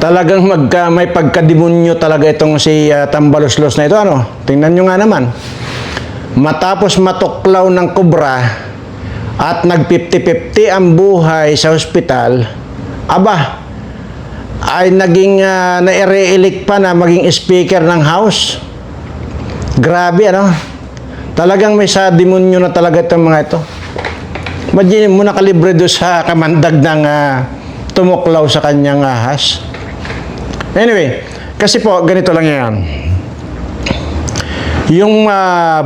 Talagang may pagkademonyo talaga itong si Tambaloslos na ito. Ano? Tingnan nyo nga naman. Matapos matuklaw ng kobra at nag-50-50 ang buhay sa ospital, aba, ay naging naire-elect pa na maging speaker ng House. Grabe, ano? Talagang may sa demonyo na talaga itong mga ito. Imagine mo nakalibre doon sa kamandag ng tumuklaw sa kanyang ahas. Anyway, kasi po, ganito lang yan. Yung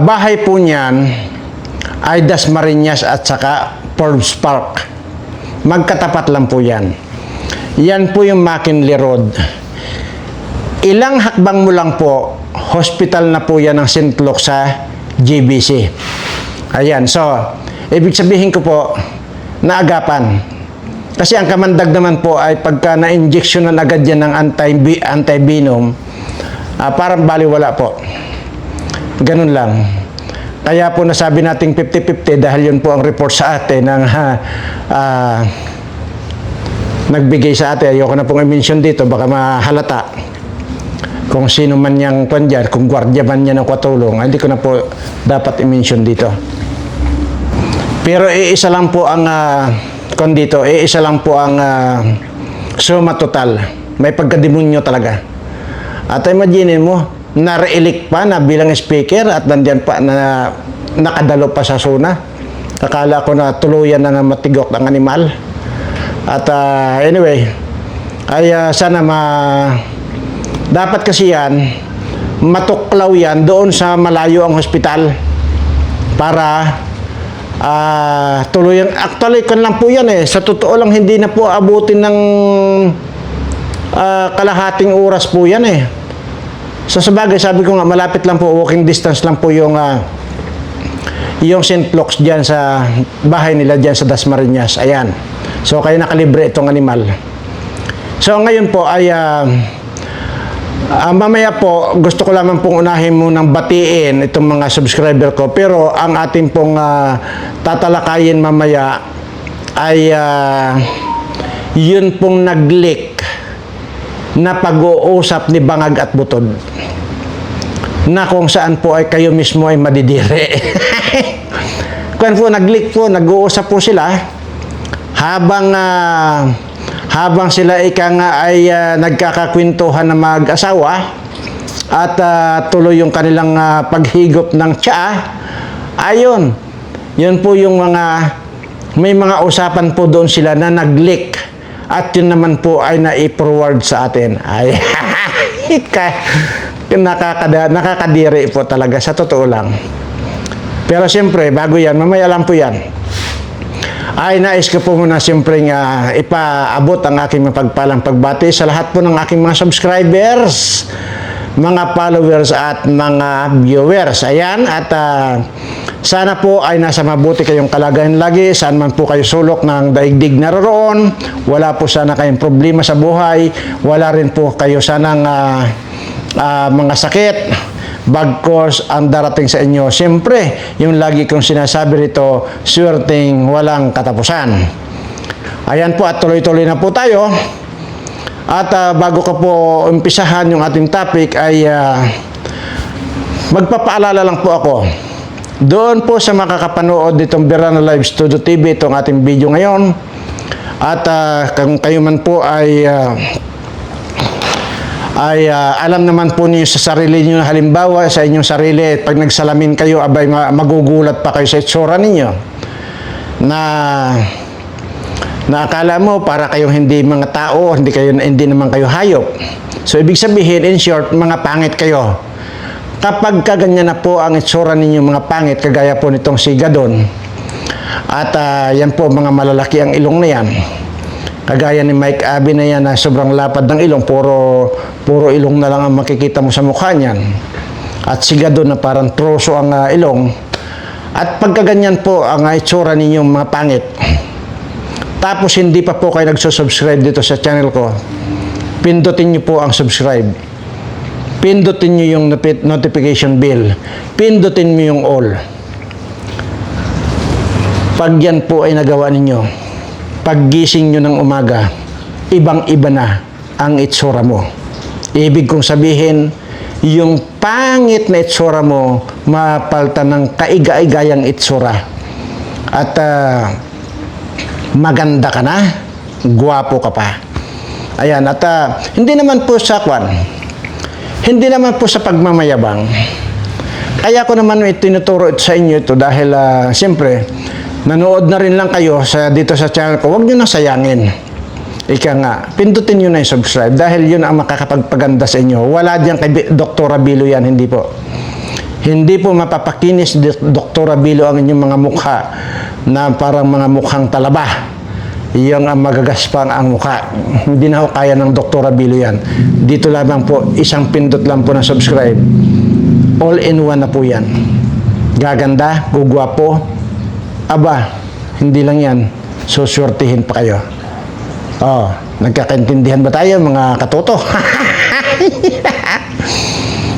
bahay po niyan ay Dasmariñas at saka Forbes Park. Magkatapat lang po yan. Yan po yung McKinley Road. Ilang hakbang mo lang po, hospital na po yan ng St. Luke sa GBC. Ayan, so, ibig sabihin ko po, naagapan. Kasi ang kamandag naman po ay pagka na-injectionan agad yan ng anti-venom, parang baliwala po. Ganun lang. Kaya po nasabi nating 50-50 dahil yun po ang report sa atin ng nagbigay sa atin. Ayoko na pong i-mention dito, baka mahalata. Kung sino man niyang dyan, kung gwardiya man niya ng katulong, hindi ko na po dapat i-mention dito. Pero iisa lang po ang dito, isa lang po ang suma total. May pagkademonyo talaga. At imagine mo, na-re-elect pa na bilang speaker at nandiyan pa na nakadalo pa sa SONA. Akala ko na tuluyan na matigok ng animal. At anyway, ay sana dapat kasi yan, matuklaw yan doon sa malayo ang hospital para tuluyan. Actually, kan lang po yan eh. Sa totoo lang, hindi na po abutin ng kalahating oras po yan eh. So, sabagay, sabi ko nga, malapit lang po, walking distance lang po yung St. Luke's dyan sa bahay nila dyan sa Dasmariñas. Ayan. So, kaya nakalibre itong animal. So, ngayon po ay mamaya po, gusto ko lamang pong unahin munang batiin itong mga subscriber ko. Pero ang ating pong tatalakayin mamaya ay yun pong nag-leak na pag-uusap ni Bangag at Butod na kung saan po ay kayo mismo ay madidire. Kung po nag-leak po, nag-uusap po sila habang sila ay nagkakakwentuhan na mag-asawa at tuloy yung kanilang paghigop ng tsaa. Ayun, yun po yung may mga usapan po doon sila na nag-leak at yun naman po ay na-forward sa atin. Ay, nakakadiri po talaga sa totoo lang. Pero siyempre, bago yan, mamaya lang po yan. Ay nais ko po muna siyempre nga ipaabot ang aking mapagpalang pagbati sa lahat po ng aking mga subscribers, mga followers at mga viewers. Ayan, at sana po ay nasa mabuti kayong kalagayan lagi, saan man po kayo sulok ng daigdig naroon. Wala po sana kayong problema sa buhay, wala rin po kayo sanang mga sakit. Bagkos ang darating sa inyo, siyempre, yung lagi kong sinasabi rito, swerteng walang katapusan. Ayan po, at tuloy-tuloy na po tayo. At bago ko po umpisahan yung ating topic ay magpapaalala lang po ako. Doon po sa makakapanood ditong Berana Live Studio TV, itong ating video ngayon. At kung kayo man po ay alam naman po niyo sa sarili niyo, halimbawa sa inyong sarili, pag nagsalamin kayo, abay magugulat pa kayo sa itsura ninyo na akala mo para kayong hindi mga tao, hindi naman kayo hayop. So ibig sabihin, in short, mga pangit kayo. Kapag kaganyan na po ang itsura ninyo, mga pangit, kagaya po nitong si Gadon, at yan po, mga malalaki ang ilong na yan, kagaya ni Mike Abi na yan na sobrang lapad ng ilong, puro ilong na lang ang makikita mo sa mukha niyan. At siga doon na parang troso ang ilong. At pagkaganyan po ang itsura ninyong mga pangit. Tapos hindi pa po kayo nagsusubscribe dito sa channel ko, pindutin niyo po ang subscribe. Pindutin niyo yung notification bell. Pindutin mo yung all. Pag yan po ay nagawa ninyo, paggising nyo ng umaga, ibang-iba na ang itsura mo. Ibig kong sabihin, yung pangit na itsura mo, mapalta ng kaiga-igayang itsura. At maganda ka na, gwapo ka pa. Ayan, at hindi naman po sa hindi naman po sa pagmamayabang. Kaya ko naman tinuturo sa inyo ito dahil siyempre, nanood na rin lang kayo dito sa channel ko, huwag nyo na sayangin. Ika nga, pindutin nyo na yung subscribe dahil yun ang makakapagpaganda sa inyo. Wala diyan kay Dr. Bilo yan, hindi po. Hindi po mapapakinis Dr. Bilo ang inyong mga mukha na parang mga mukhang talaba. Yung ang magagaspang ang mukha. Hindi na ho kaya ng Dr. Bilo yan. Dito lamang po, isang pindot lang po na subscribe. All in one na po yan. Gaganda, gugwapo. Aba, hindi lang yan. Suswertihin pa kayo. Oh, nagkakaintindihan ba tayo mga katoto?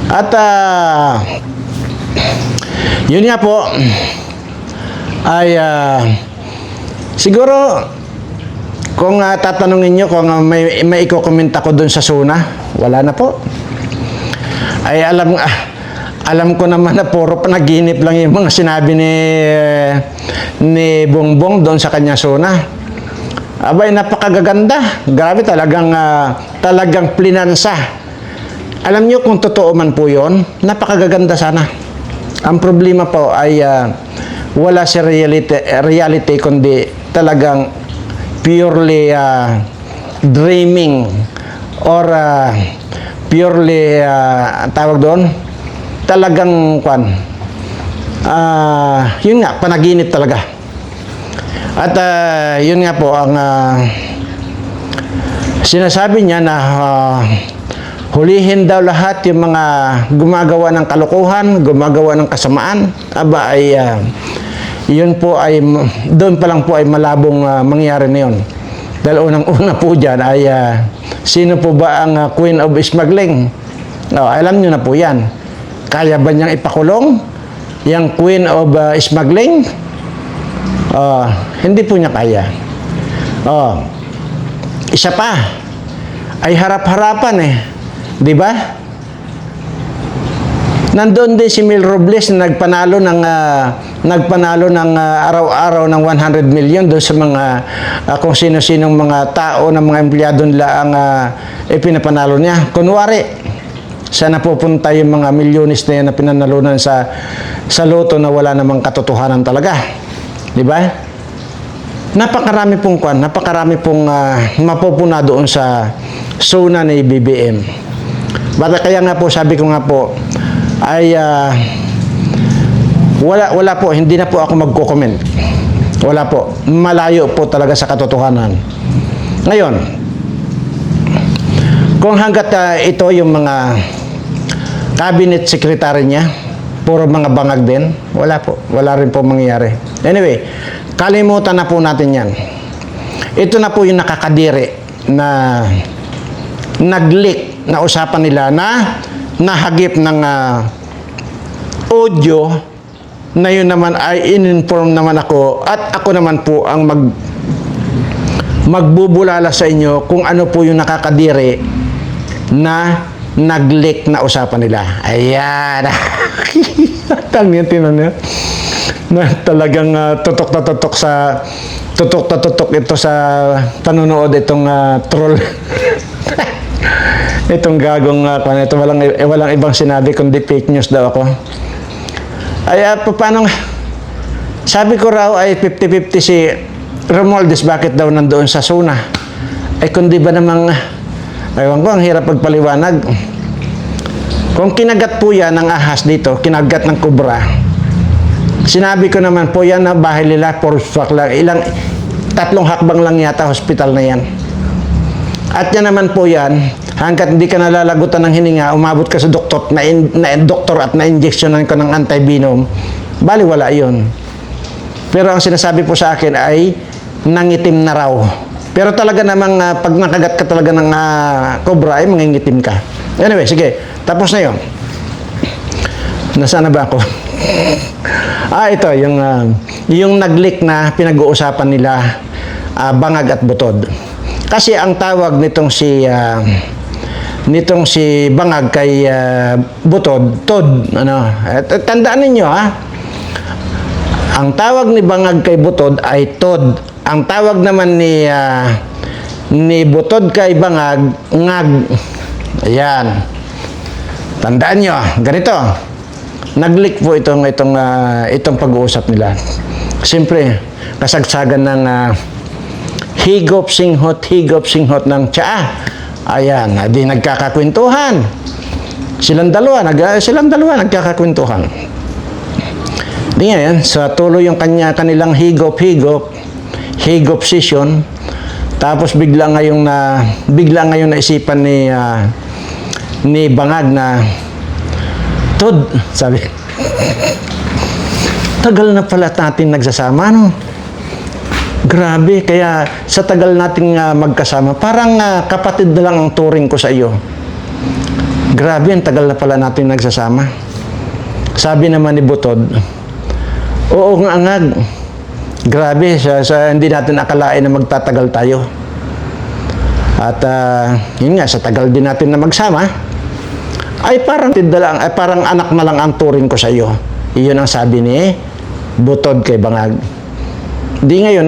At yun nga po ay siguro kung tatanungin nyo kung may i-comment ako dun sa Suna, wala na po. Ay alam ko naman na puro panaginip lang yung mga sinabi ni Bongbong doon sa kanya Suna. Abay, napakagaganda. Grabe, talagang plinansa. Alam nyo kung totoo man po yun, napakagaganda sana. Ang problema po ay wala si reality kundi talagang purely dreaming or purely tawag doon, talagang yun nga, panaginip talaga. At yun nga po ang sinasabi niya na hulihin daw lahat yung mga gumagawa ng kalokohan, gumagawa ng kasamaan. Aba ay yun po ay doon pa lang po ay malabong mangyari na yun. Dahil unang-una po dyan ay sino po ba ang Queen of Smuggling? Alam nyo na po yan. Kaya ba niyang ipakulong yung Queen of Smuggling? Hindi po niya kaya. Isa pa ay harap-harapan di ba? Nandoon din si Mil Robles na nagpanalo ng araw-araw ng 100 million doon sa mga kung sino-sinong mga tao ng mga empleyado nila ang ipinapanalo niya. Kunwari, saan napupunta yung mga milyones na yan na pinanalunan sa loto na wala namang katotohanan talaga. Di ba? Napakarami pong mapupuna doon sa Suna ni BBM. Kaya nga po, sabi ko nga po, ay wala po, hindi na po ako magko-comment. Wala po. Malayo po talaga sa katotohanan. Ngayon, kung hanggat ito yung mga cabinet secretary niya, puro mga bangag din, wala po. Wala rin po mangyayari. Anyway, kalimutan na po natin yan. Ito na po yung nakakadiri na nag-leak na usapan nila na nahagip ng audio na yun naman ay in-inform naman ako at ako naman po ang magbubulala sa inyo kung ano po yung nakakadiri na nag-leak na usapan nila. Ayan. Tinan niyo. Na talagang tutok na tutok ito sa panonood itong troll. Itong gagong ito walang ibang sinabi kundi fake news daw ako. Ay paano sabi ko raw ay 50-50 si Romualdez, bakit daw nandoon sa Suna? Ay kundi ba namang ewan ko, ang hirap pagpaliwanag. Kung kinagat po yan ng ahas dito, kinagat ng kubra, sinabi ko naman po yan na bahay nila, tatlong hakbang lang yata, hospital na yan. At yan naman po yan, hanggat hindi ka nalalagutan ng hininga, umabot ka sa doktor, doktor at na-injectionan ko ng antivenom, bali wala yun. Pero ang sinasabi po sa akin ay nangitim na raw. Pero talaga namang pag nakagat ka talaga ng cobra ay mangingitim ka. Anyway, sige, tapos na yun. Nasaan na ba ako? Ito, yung nag-leak na pinag-uusapan nila bangag at butod. Kasi ang tawag nitong si Bangag kay Butod, Tod, ano. Tandaan ninyo, ha? Ang tawag ni Bangag kay Butod ay Tod. Ang tawag naman ni Butod kay Bangag, Ngag. Ayan. Tandaan nyo, ganito. Nag-leak po itong pag-uusap nila. Siyempre, kasagsagan ng higop singhot ng tsaa. Ayan, di nagkakakwentuhan. Silang dalawa nagkakakwentuhan. Di ngayon, sa tuloy yung kanilang higop session. Tapos bigla ngayong naisipan ni Bangag na, Tod, sabi, tagal na pala natin nagsasama, no? Grabe, kaya sa tagal nating magkasama, parang kapatid na lang ang turing ko sa iyo. Grabe, ang tagal na pala natin nagsasama. Sabi naman ni Butod, oo nga, Ngag. Grabe, hindi natin akalain na magtatagal tayo. At yun nga, sa tagal din natin na magsama, ay parang anak na lang ang turing ko sa iyo. Iyon ang sabi ni Butod kay Bangag. Di ngayon,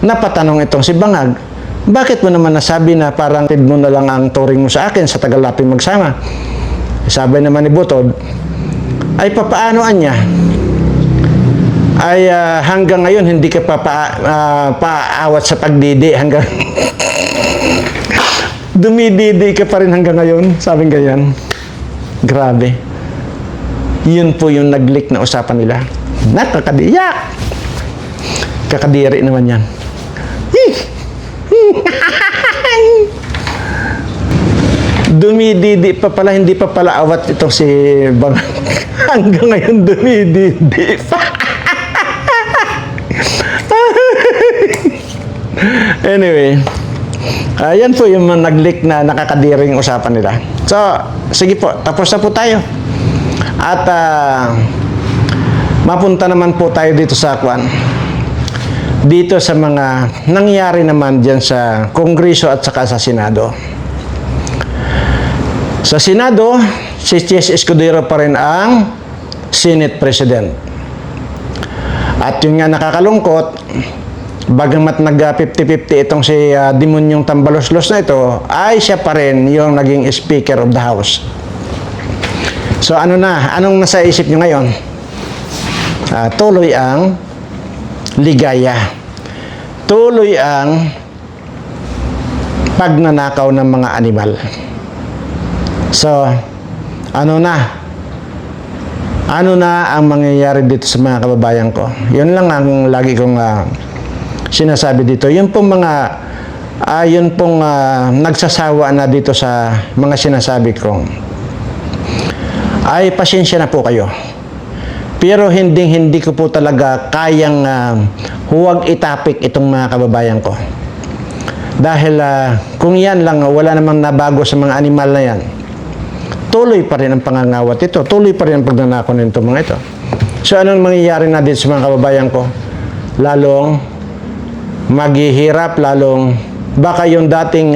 napatanong itong si Bangag, bakit mo naman nasabi na parang tid mo na lang ang turing mo sa akin sa tagal natin magsama? Sabi naman ni Butod, ay papaanoan niya? Ay hanggang ngayon hindi ka paawat sa pagdidi hanggang dumididi ka pa rin hanggang ngayon, sabing ganyan. Grabe. Yun po yung nag-leak na usapan nila. Nakakadiyak. Kakadiri naman yan. Dumididi pa pala, hindi pa pala awat itong si Bangag. Hanggang ngayon dumididi pa. Anyway, yan po yung nag-leak na nakakadiring usapan nila. So, sige po, tapos na po tayo. At mapunta naman po tayo dito sa dito sa mga nangyari naman dyan sa Kongreso at saka sa Senado. Sa Senado, si Chis Escudero pa rin ang Senate President. At yun nga nakakalungkot, bagamat nag-50-50 itong si Demonyong Tambaloslos na ito, ay siya pa rin yung naging Speaker of the House. So anong nasa isip nyo ngayon? Tuloy ang ligaya. Tuloy ang pagnanakaw ng mga animal. So, ano na ang mangyayari dito sa mga kababayan ko? Yun lang ang lagi kong sinasabi dito. Yun pong nagsasawa na dito sa mga sinasabi ko. Ay, pasensya na po kayo. Pero hindi ko po talaga kayang huwag itapik itong mga kababayan ko. Dahil kung yan lang, wala namang nabago sa mga animal na yan, tuloy pa rin ang pangangawat ito, tuloy pa rin ang pagnanakaw nito mga ito. So anong mangyayari na dito sa mga kababayan ko? Lalong maghihirap, lalong baka yung dating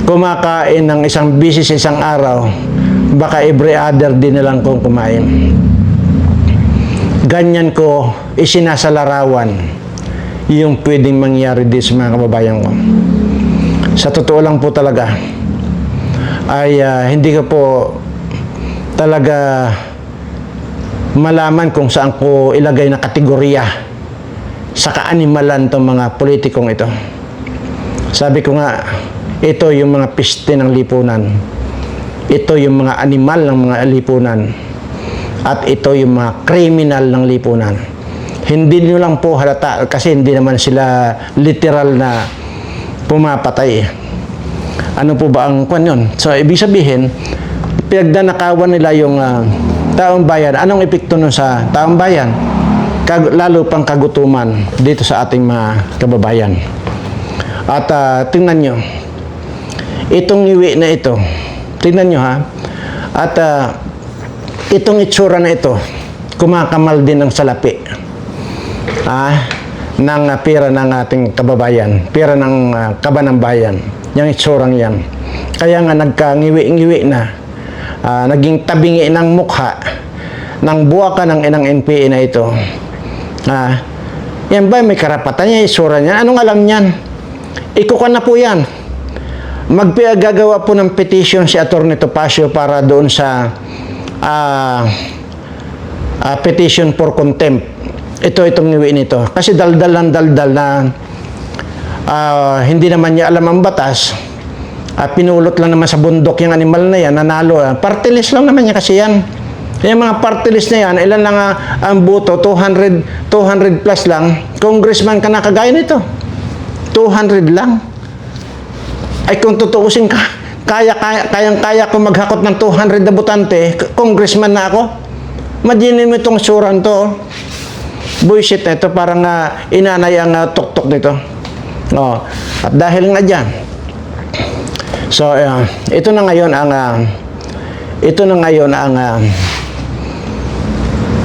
kumakain ng isang bisis isang araw, baka every other din na lang kung kumain. Ganyan ko isinasalarawan yung pwedeng mangyari dito sa mga kababayan ko. Sa totoo lang po talaga, ay hindi ko po talaga malaman kung saan ko ilagay na kategorya sa kaanimalan itong mga politikong ito. Sabi ko nga, ito yung mga piste ng lipunan. Ito yung mga animal ng mga lipunan. At ito yung mga kriminal ng lipunan. Hindi nyo lang po halata kasi hindi naman sila literal na pumapatay. Ano po ba ang kwan yun? So, ibig sabihin, pinagdanakawan nila yung taong bayan. Anong epekto nun sa taong bayan? Lalo pang kagutuman dito sa ating mga kababayan. At tingnan nyo, itong iwi na ito, tingnan nyo ha, at itong itsura na ito, kumakamal din ng salapi. pera ng ating kababayan, pera ng kaban ng bayan, yung itsurang yan. Kaya nga nagkangiwi-ngiwi na, naging tabingi ng mukha ng buwaka ng inang NPA na ito. Yan ba, may karapatan niya, itsura niya? Anong alam niyan? Ikukan na po yan. Gagawa po ng petition si Atty. Topacio para doon sa petition for contempt. Itong niwi nito. Kasi daldal na hindi naman niya alam ang batas. Pinulot lang naman sa bundok yung animal na yan, nanalo. Party list lang naman niya kasi yan. Yung mga party list na yan, ilan lang ang boto? 200 plus lang. Congressman ka na kagaya nito. 200 lang. Ay kung tutuusin ka, kayang-kaya ko maghakot ng 200 na botante, congressman na ako. Imagine mo itong suran to. Bullshit na ito, parang inanay ang tuktok nito. At dahil nga dyan, so ito na ngayon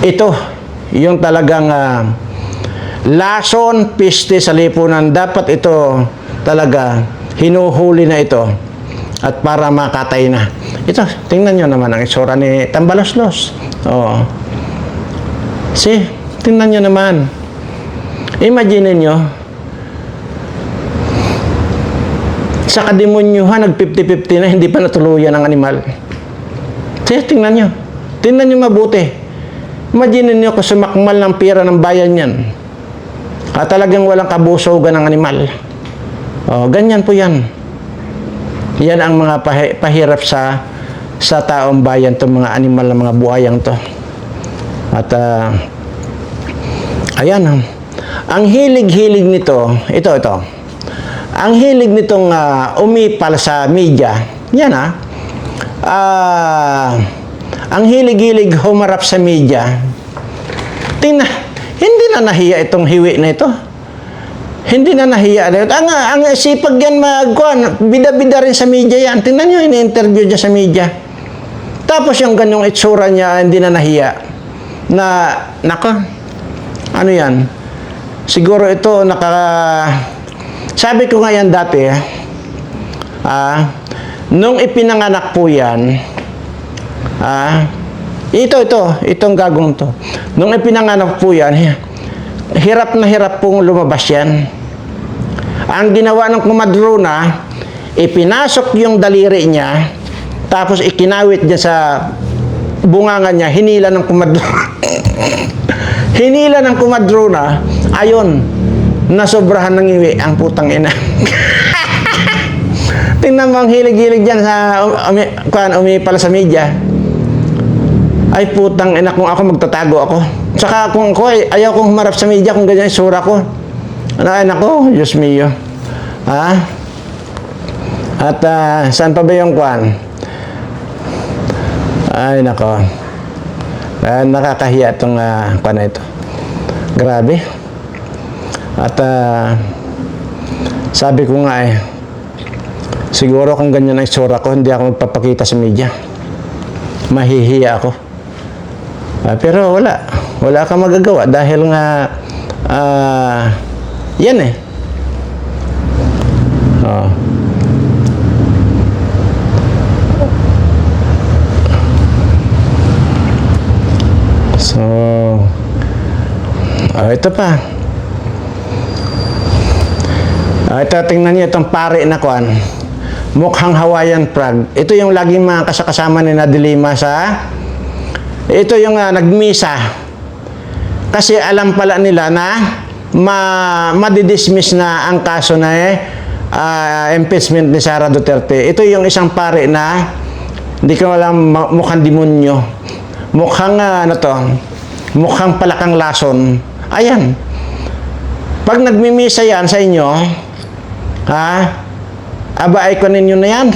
ito yung talagang lason, piste sa lipunan. Dapat ito talaga hinuhuli na ito at para makatay na. Ito, tingnan nyo naman ang itsura ni Tambaloslos. Tingnan nyo naman. Imagine nyo, sa kademonyuhan, nag-50-50 na, hindi pa natuluyan ang animal. Tingnan nyo. Tingnan nyo mabuti. Imagine nyo kung sumakmal ng pera ng bayan yan. Talagang walang kabusugan ng animal. Ganyan po yan. Yan ang mga pahirap sa taong bayan, itong mga animal na mga buhayang to. At ayan, ang hilig-hilig nito, ito. Ang hilig nitong umipal sa media, yan ang hilig-hilig humarap sa media. Tingnan, hindi na nahiya itong hiwi na ito. Hindi na nahiya. Ang sipag yan bida-bida rin sa media yan. Tingnan nyo, ini-interview niya sa media. Tapos yung ganyong itsura niya, hindi na nahiya. Nako, ano yan? Siguro ito, sabi ko nga yan dati, nung ipinanganak po yan, itong gagong to. Nung ipinanganak po yan, hirap na hirap pong lumabas yan. Ang ginawa ng kumadrona, ipinasok yung daliri niya, tapos ikinawit niya sa bunganga niya, hinila ng kumadrona. Hinila ng kumadrona, ayun, nasobrahan ng iwi ang putang ina. Tingnan mo ang hilig-hilig dyan sa umipal sa media. Ay putang ina, kung ako magtatago ako. Saka kung ako ayaw kong humarap sa media kung ganyan isura ko. Ay nako, Diyos mio. At saan pa ba yung kwan? Ay nako. Nakakahiya itong kwan na ito. Grabe. At sabi ko nga siguro kung ganyan ang isura ko, hindi ako magpapakita sa media. Mahihiya ako. Pero wala kang magagawa dahil nga yan so ito pa. Ito, tingnan niyo itong pare na kwan. Mukhang Hawaiian frog. Ito yung laging mga kasama ni Nadilima ito yung nagmisa. Kasi alam pala nila na madidismiss na ang kaso na impeachment ni Sara Duterte. Ito yung isang pare na hindi ko alam, mukhang demonyo. Mukhang mukhang palakang lason. Ayan. Pag nagmimisa yan sa inyo, ay kunin nyo na yan.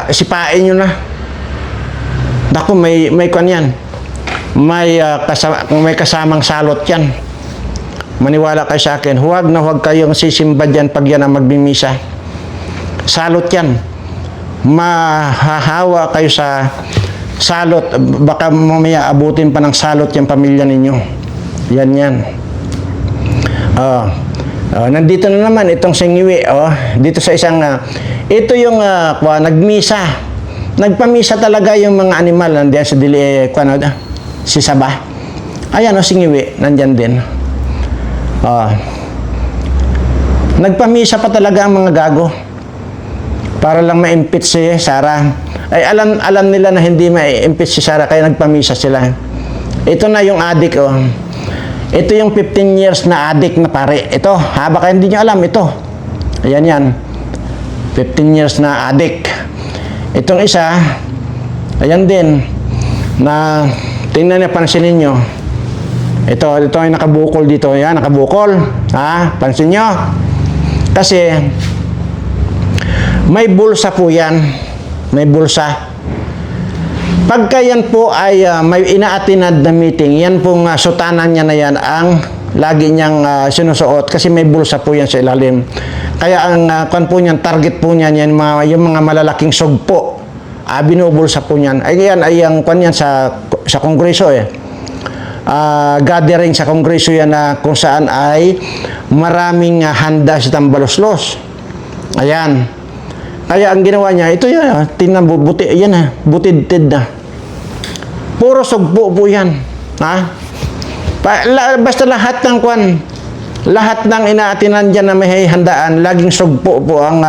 Sipain nyo na. Naku, may kwan yan. May kasamang salot yan. Maniwala kayo sa akin. Huwag kayong sisimba dyan pag yan ang magmimisa. Salot yan. Mahahawa kayo sa salot. Baka mamaya abutin pa ng salot yung pamilya ninyo. Yan. Oh. Oh, nandito na naman itong singiwi, dito sa isang ito yung nagmisa. Nagpamisa talaga yung mga animal nandiyan sa si Saba. Ayan singiwi, nandiyan din. Nagpamisa pa talaga ang mga gago para lang ma-impeach si Sara. Ay alam nila na hindi ma-impeach si Sara kaya nagpamisa sila. Ito na yung adik Ito yung 15 years na addict na pare. Ito, baka hindi nyo alam, ito. Ayan yan. 15 years na addict. Itong isa, ayan din, na tingnan niya, pansinin nyo. Ito yung nakabukol dito. Ayan, nakabukol. Pansin nyo. Kasi, may bulsa po yan. May bulsa. Pagka yan po ay may inaatinad na meeting, yan pong sutanan niya na yan ang lagi niyang sinusuot kasi may bulsa po yan sa ilalim. Kaya ang target po niyan yung mga malalaking sugpo. Binubulsa po niyan. Ay ang yan sa kongreso gathering sa kongreso yan na kung saan ay maraming handa sa tambaloslos. Ayan. Kaya ang ginawa niya, ito yan, tingnan buti, yan butid-tid na. Puro sugpo po yan. Basta lahat lahat ng inaatinan dyan na may handaan, laging sugpo po ang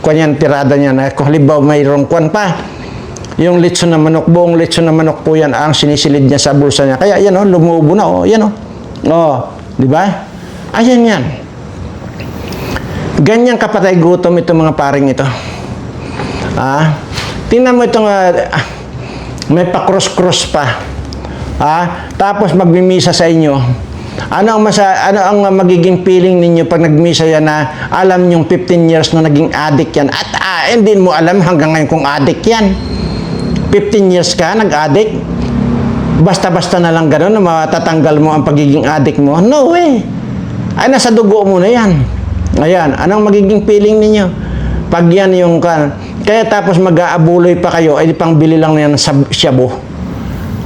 yan, tirada niya na kung halimbawa mayroong pa. Yung litson na manok, buong litson na manok po yan ang sinisilid niya sa bulsa niya. Kaya yan lumubo na yan di ba? Ayan yan. Ganyang kapatay gutom itong mga paring ito. Tingnan mo itong may pa-cross-cross pa. Tapos magmimisa sa inyo. Ano ang magiging feeling ninyo pag nagmisa yan na alam nyong 15 years na naging addict yan at hindi mo alam hanggang ngayon kung addict yan. 15 years ka nag-addict. Basta-basta na lang gano'n na matatanggal mo ang pagiging addict mo. No way. Ay nasa dugo mo na yan. Ayan, anong magiging feeling ninyo? Pag yan yung kaya tapos mag-aabuloy pa kayo, ay pang bili lang yan sa shabu.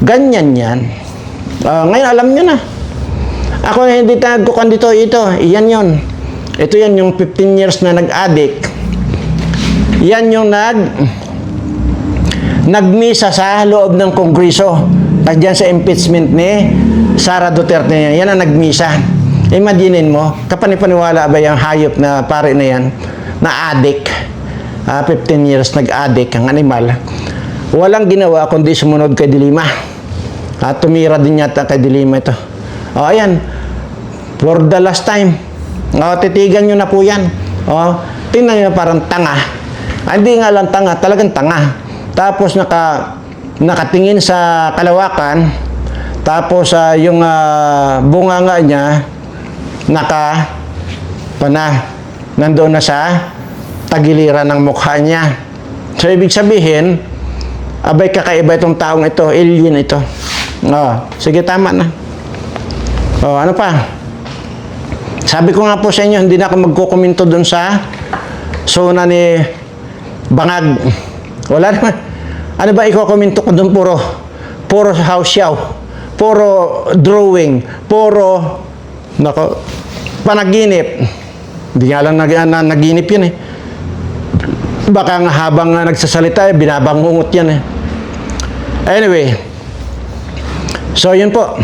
Ganyan yan. Ngayon alam nyo na. Ako hindi tagkukan dito, iyan yon. Ito yan yung 15 years na nag-addict. Yan yung nagmisa sa loob ng kongreso. Diyan sa impeachment ni Sara Duterte. Yan ang nagmisa. Imaginin mo, kapanipaniwala ba yung hayop na pare na yan, na addict, 15 years nag-addict ang animal, walang ginawa kundi sumunod kay Dilima. Tumira din yata kay Dilima ito. Ayan, for the last time. Titigan nyo na po yan. Tingnan nyo parang tanga. Hindi nga lang tanga, talagang tanga. Tapos nakatingin sa kalawakan, tapos yung bunganga niya, nandoon na sa tagiliran ng mukha niya. So, ibig sabihin, abay kakaiba itong taong ito, alien ito. Sige, tama na. Ano pa? Sabi ko nga po sa inyo, hindi na ako magkukomento doon sa zona ni Bangag. Wala naman. Ano ba ikukomento ko doon? Puro house show. Puro drawing. Puro panaginip. Hindi nga lang naginip yan Baka nga habang nagsasalita, binabangungot yan Anyway. So, yun po.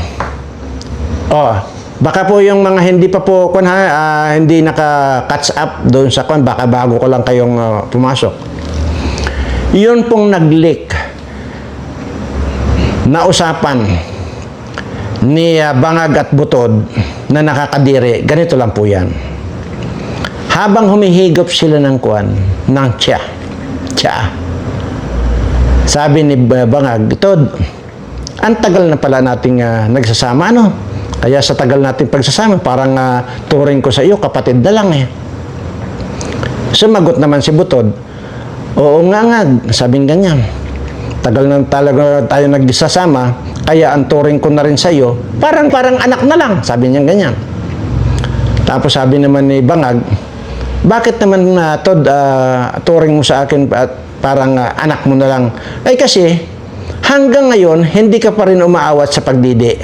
Baka po yung mga hindi pa po, hindi naka-catch up doon sa baka bago ko lang kayong pumasok. Yun pong nag-leak na usapan ni Bangag at Butod na nakakadiri, ganito lang po yan. Habang humihigop sila ng tiya. Sabi ni Bangag, Butod, ang tagal na pala nating nagsasama, Kaya sa tagal nating pagsasama, parang turing ko sa iyo, kapatid na lang Sumagot naman si Butod, oo nga, sabing ganyan. Tagal na talaga tayo nagsasama, kaya ang turing ko na rin sa iyo, parang anak na lang, sabi niya ganyan. Tapos sabi naman ni Bangag, bakit naman Tod, turing mo sa akin at parang anak mo na lang? Ay kasi, hanggang ngayon, hindi ka pa rin umaawat sa pagdidi.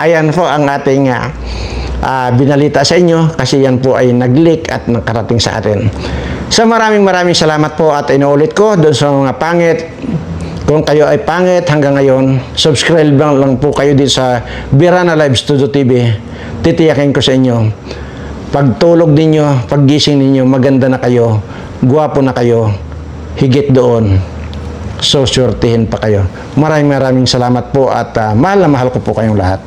Ayan po ang ating binalita sa inyo kasi yan po ay nag-leak at nakarating sa atin. So maraming salamat po at inuulit ko doon sa mga pangit. Kung kayo ay pangit hanggang ngayon, subscribe lang po kayo dito sa Birana Live Studio TV. Titiyakin ko sa inyo, pagtulog ninyo, paggising ninyo, maganda na kayo, guwapo na kayo, higit doon, so suertihin pa kayo. Maraming salamat po at mahal na mahal ko po kayong lahat.